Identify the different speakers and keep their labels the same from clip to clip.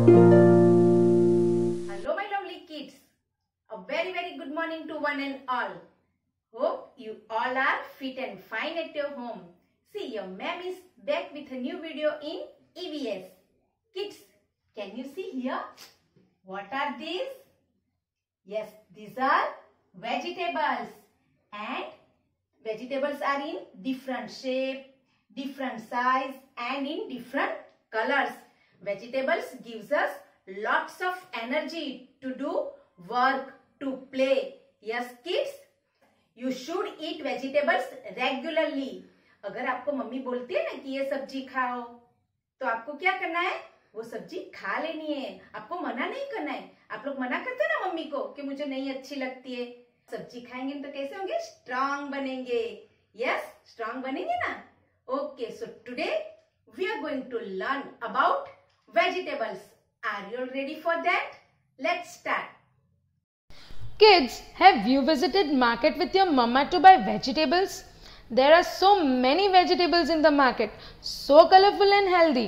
Speaker 1: Hello my lovely kids. A very good morning to one and all. Hope you all are fit and fine at your home. See, your ma'am is back with a new video in EVS. Kids, can you see here? What are these? Yes, these are vegetables. And vegetables are in different shape, different size and in different colors. Vegetables gives us lots of energy to do work, to play. Yes kids, you should eat vegetables regularly. अगर आपको mummy बोलती है ना कि ये सब्जी खाओ, तो आपको क्या करना है? वो सब्जी खा लेनी है. आपको मना नहीं करना है. आप लोग मना करते हैं ना मम्मी को कि मुझे नहीं अच्छी लगती है. सब्जी खाएंगे तो कैसे होंगे? स्ट्रांग बनेंगे. यस, स्ट्रांग बनेंगे ना. Okay, so today we are going to learn about vegetables. Are you all ready for that? Let's start.
Speaker 2: Kids, have you visited market with your mama to buy vegetables? There are so many vegetables in the market, so colorful and healthy.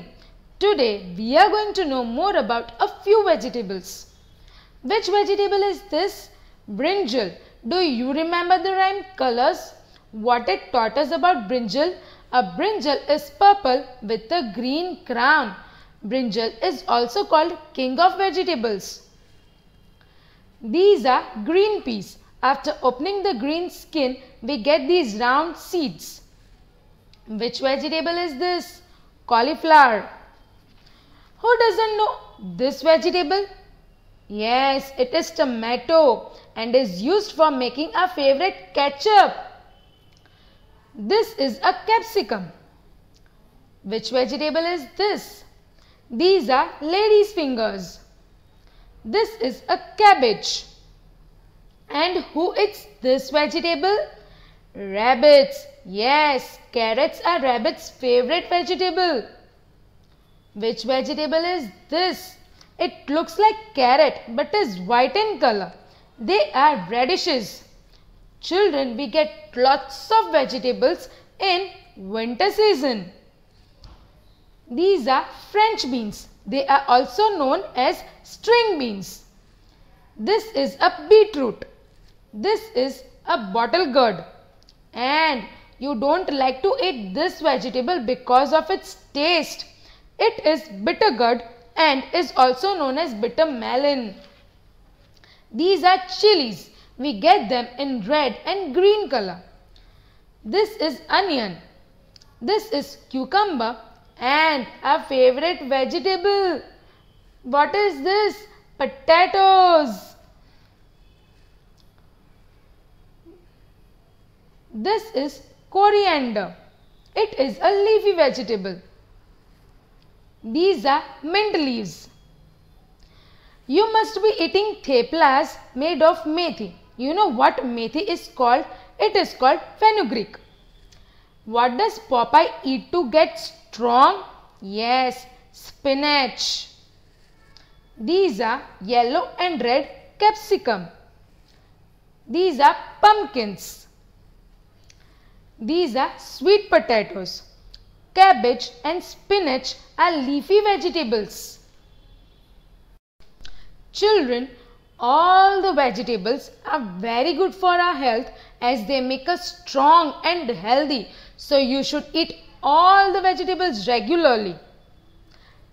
Speaker 2: Today, we are going to know more about a few vegetables. Which vegetable is this? Brinjal. Do you remember the rhyme colors? What it taught us about brinjal? A brinjal is purple with a green crown. Brinjal is also called king of vegetables. These are green peas. After opening the green skin, we get these round seeds. Which vegetable is this? Cauliflower. Who doesn't know this vegetable? Yes, it is tomato and is used for making our favorite ketchup. This is a capsicum. Which vegetable is this? These are ladies' fingers. This is a cabbage. And who eats this vegetable? Rabbits. Yes, carrots are rabbits' favorite vegetable. Which vegetable is this? It looks like carrot but is white in color. They are radishes. Children, we get lots of vegetables in winter season. These are French beans. They are also known as string beans. This is a beetroot. This is a bottle gourd. And you don't like to eat this vegetable because of its taste. It is bitter gourd and is also known as bitter melon. These are chilies. We get them in red and green color. This is onion. This is cucumber. And our favorite vegetable. What is this? Potatoes. This is coriander. It is a leafy vegetable. These are mint leaves. You must be eating theplas made of methi. You know what methi is called? It is called fenugreek. What does Popeye eat to get strong? Yes, spinach. These are yellow and red capsicum. These are pumpkins. These are sweet potatoes. Cabbage and spinach are leafy vegetables. Children, all the vegetables are very good for our health as they make us strong and healthy. So you should eat all the vegetables regularly.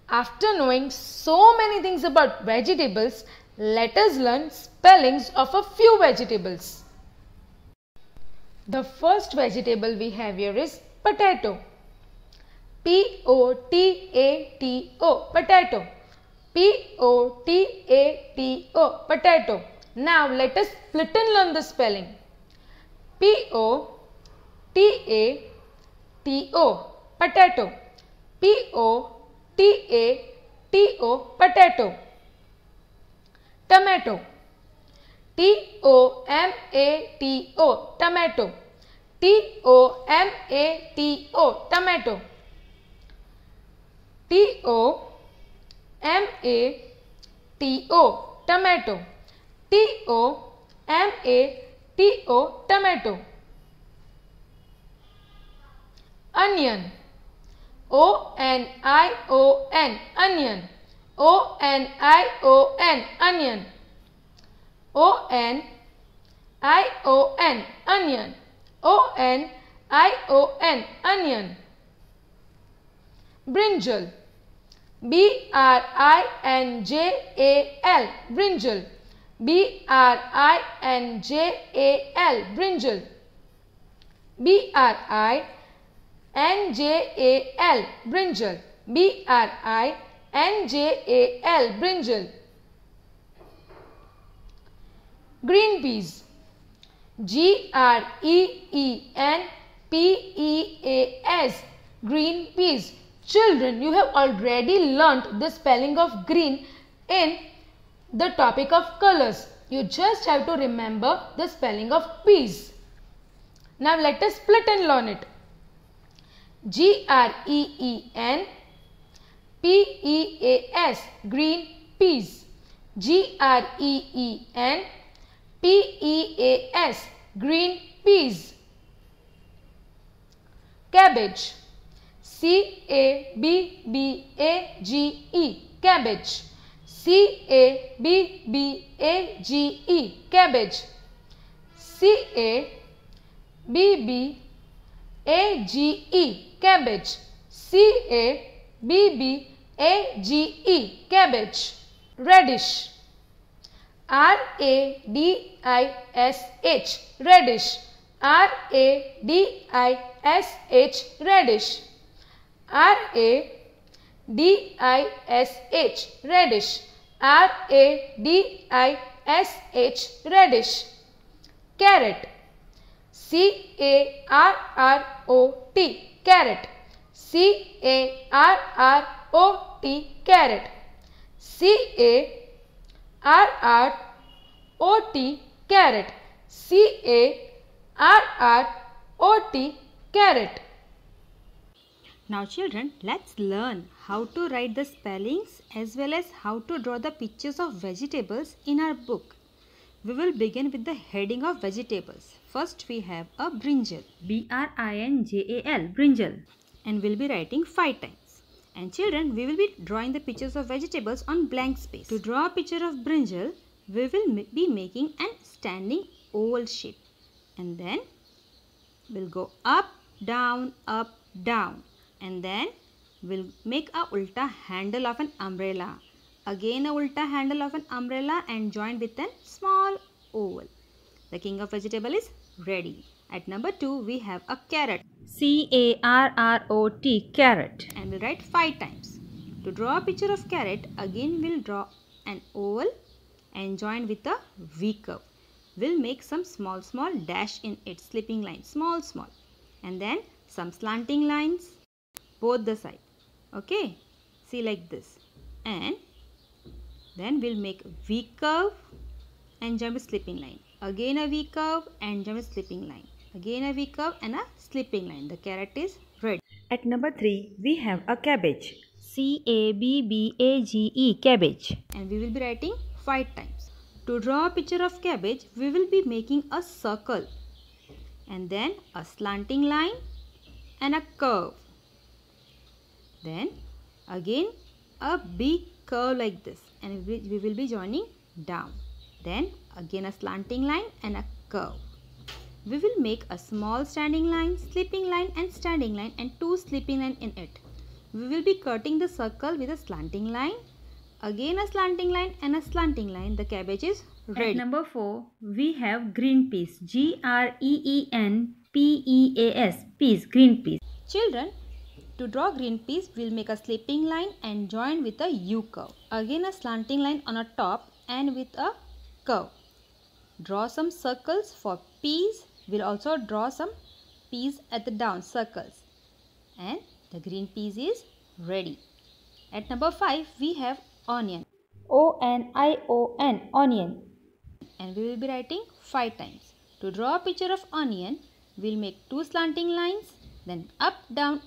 Speaker 2: After knowing so many things about vegetables, let us learn spellings of a few vegetables. The first vegetable we have here is potato. P-O-T-A-T-O, potato. P-O-T-A-T-O, potato. Now let us split and learn the spelling. P-O-T-A-T-O, potato. P-O-T-A-T-O, potato. Tomato. T-O-M-A-T-O, tomato. T-O-M-A-T-O, tomato. T-O-M-A-T-O, tomato. T-O-M-A-T-O, tomato. Onion. O-N-I-O-N, onion. O-N-I-O-N, onion. O-N-I-O-N, onion. O-N-I-O-N, onion. Brinjal. B-R-I-N-J-A-L, brinjal. B-R-I-N-J-A-L, brinjal. B-R-I-N-J-A-L, brinjal. B-R-I-N-J-A-L, brinjal. Green peas. G-R-E-E-N-P-E-A-S, green peas. Children, you have already learnt the spelling of green in the topic of colors. You just have to remember the spelling of peas. Now let us split and learn it. G-R-E-E-N-P-E-A-S, green peas. G-R-E-E-N-P-E-A-S, green peas. Cabbage. C-A-B-B-A-G-E, cabbage. C-A-B-B-A-G-E, cabbage. C-A-B-B-A-G-E, cabbage. C-A-B-B-A-G-E, cabbage. Radish. R-A-D-I-S-H, radish. R-A-D-I-S-H, radish. R-A-D-I-S-H, radish. R-A-D-I-S-H, radish. Carrot. C-A-R-R-O-T, carrot. C-A-R-R-O-T, carrot. C-A-R-R-O-T, carrot. C-A-R-R-O-T, carrot.
Speaker 3: Now children, let's learn how to write the spellings as well as how to draw the pictures of vegetables in our book. We will begin with the heading of vegetables. First we have a brinjal. B-R-I-N-J-A-L, brinjal. And we'll be writing 5 times. And children, we will be drawing the pictures of vegetables on blank space. To draw a picture of brinjal, we will be making an standing oval shape. And then we'll go up, down, and then we'll make a ulta handle of an umbrella. Again a ulta handle of an umbrella and join with a small oval. The king of vegetable is ready. At number 2 we have a carrot. C-A-R-R-O-T, carrot. And we'll write 5 times. To draw a picture of carrot, again we'll draw an oval and join with a V curve. We'll make some small dash in its slipping line, small. And then some slanting lines both the side. Okay, see like this. And then we'll make a V curve and join with slipping line. Again a V curve and join with slipping line. Again a V curve and a slipping line. The carrot is ready. At number 3 we have a cabbage. C-A-B-B-A-G-E, cabbage. And we will be writing 5 times. To draw a picture of cabbage, we will be making a circle and then a slanting line and a curve. Then again a big curve like this, and we will be joining down. Then again a slanting line and a curve. We will make a small standing line, slipping line and standing line and 2 slipping line in it. We will be cutting the circle with a slanting line, again a slanting line and a slanting line. The cabbage is ready. At number 4 we have green peas. G-R-E-E-N-P-E-A-S, peas, green peas. Children, to draw green peas, we'll make a slipping line and join with a U curve. Again a slanting line on a top and with a curve. Draw some circles for peas. We'll also draw some peas at the down circles. And the green peas is ready. At number 5 we have onion. O-N-I-O-N, onion. And we will be writing 5 times. To draw a picture of onion, we'll make 2 slanting lines, then up, down,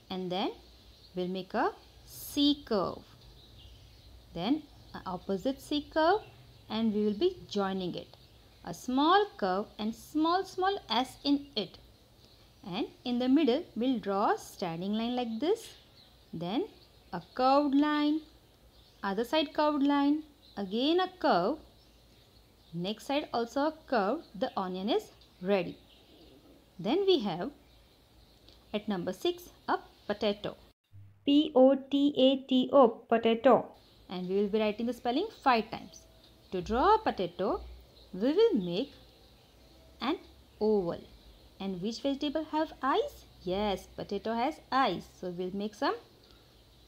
Speaker 3: and then we'll make a C curve. Then an opposite C curve, and we will be joining it. A small curve and small S in it. And in the middle, we'll draw a standing line like this. Then a curved line, other side curved line, again a curve, next side also a curve. The onion is ready. Then we have at number 6 a potato. P-O-T-A-T-O, potato. And we will be writing the spelling 5 times. To draw a potato, we will make an oval. And which vegetable have eyes? Yes, potato has eyes. So we will make some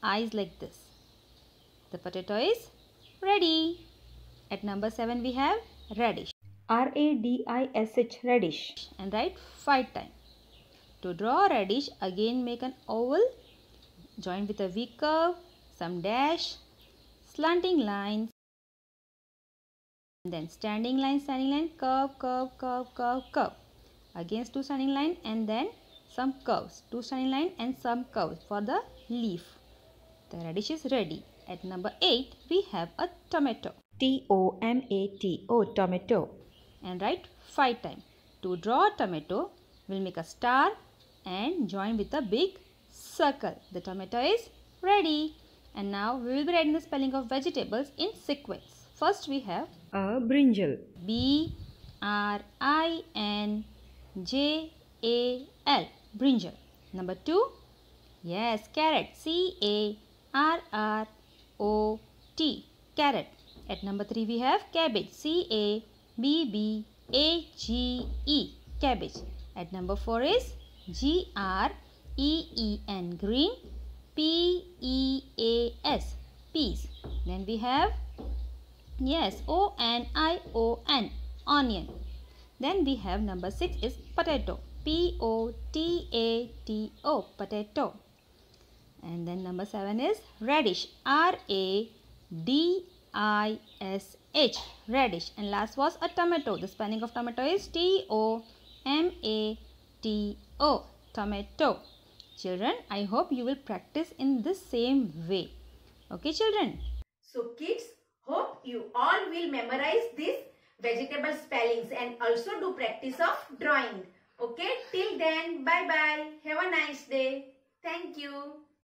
Speaker 3: eyes like this. The potato is ready. At number 7 we have radish. R-A-D-I-S-H, radish. And write 5 times. To draw a radish, again make an oval, join with a V curve, some dash, slanting lines, and then standing line, curve, curve, curve, curve, curve. Against 2 standing line and then some curves. 2 standing line and some curves for the leaf. The radish is ready. At number 8 we have a tomato. T-O-M-A-T-O, tomato. And write 5 times. To draw a tomato, we'll make a star and join with a big circle. The tomato is ready. And now we will be writing the spelling of vegetables in sequence. First we have
Speaker 4: a brinjal.
Speaker 3: B-R-I-N-J-A-L, brinjal. Number 2, yes, carrot. C-A-R-R-O-T, carrot. At number 3 we have cabbage. C-A-B-B-A-G-E, cabbage. At number 4 is G-R-E-E-N, green. P-E-A-S, peas. Then we have, yes, O-N-I-O-N, onion. Then we have number 6 is potato. P-O-T-A-T-O, potato. And then number 7 is radish. R-A-D-I-S-H, radish. And last was a tomato. The spelling of tomato is T-O-M-A-T-O, tomato. Children, I hope you will practice in the same way. Okay, children?
Speaker 1: So kids, hope you all will memorize these vegetable spellings and also do practice of drawing. Okay, till then, bye bye. Have a nice day. Thank you.